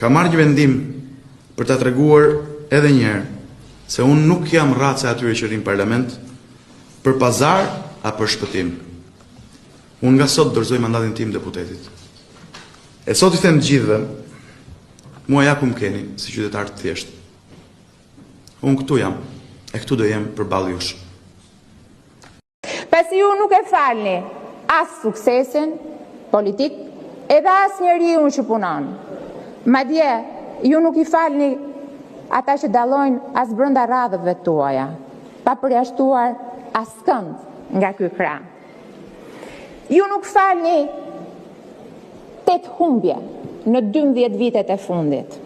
Ka marrë një vendim për ta treguar edhe një herë se unë nuk jam raca atyre që rrin parlament për pazar apo për shpëtim. Unë nga sot dorëzoj mandatin tim deputetit. E sot i them të gjithëve, mua ja ku më keni si qytetar të thjeshtë. Unë këtu jam, e këtu do jem përballë jush. Pasi ju nuk e falni as suksesin politik, edhe as njeriu që punon. Madje ju nuk i falni ata që dallojnë as brenda radhëve tuaja, pa përjashtuar askënd nga ky krah. Ju nuk falni 8 humbje në 12 vitet e fundit.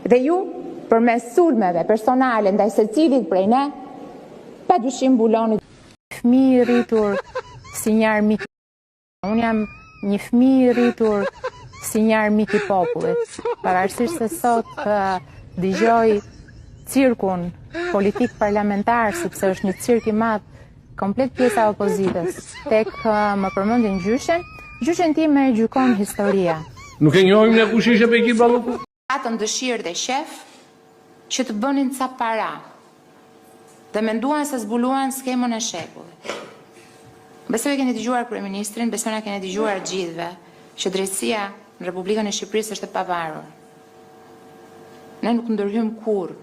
Dhe ju, përmes sulmeve personale ndaj secilit prej ne, padyshim mbuloni. Fëmijë i rritur si një armik. Unë jam një fëmijë i rritur si një armik i popullit. Pavarësisht se sot dëgjoj cirkun politik parlamentar, sepse është një cirk i madh, komplet pjesa e opozitës, tek më përmendin gjyqen time e gjykon historia. Nuk e njohim ne kush ishte Beki Balluku? Atën dëshirë dhe shef që të bënin ca para dhe menduan se zbuluan skemën e shekullit. Besoj e keni dëgjuar kryeministrin, besoj na keni dëgjuar gjithëve që drejtësia në Republikën e Shqipërisë është e pavarur. Ne nuk ndërhyjm kurrë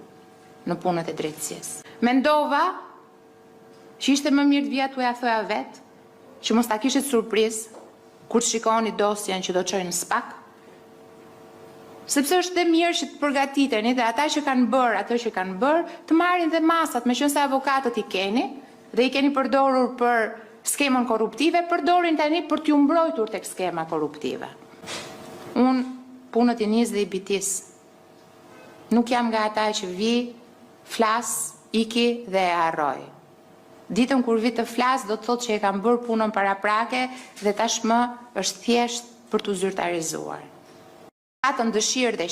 në punët e drejtësisë. Mendova që ishte më mirë të vija t'u ja thoja vetë, që mos ta kishit surprizë kur të shikoni dosjen që do të çojnë në SPAK, sepse është e mirë që të përgatiteni dhe ata që kanë bërë ato që kanë bërë, të marrin dhe masat, meqense avokatët i keni dhe i keni përdorur për skemën korruptive, përdorin tani për t'ju mbrojtur tek skema korruptive. Unë punët i nis dhe i bitis. Nuk jam nga ata që vi, flas, iki dhe e harroj. Ditën kur vi të flas do të thotë që e kam bërë punën paraprake dhe tashmë është thjesht për t'u zyrtarizuar. Atën dëshirë dhe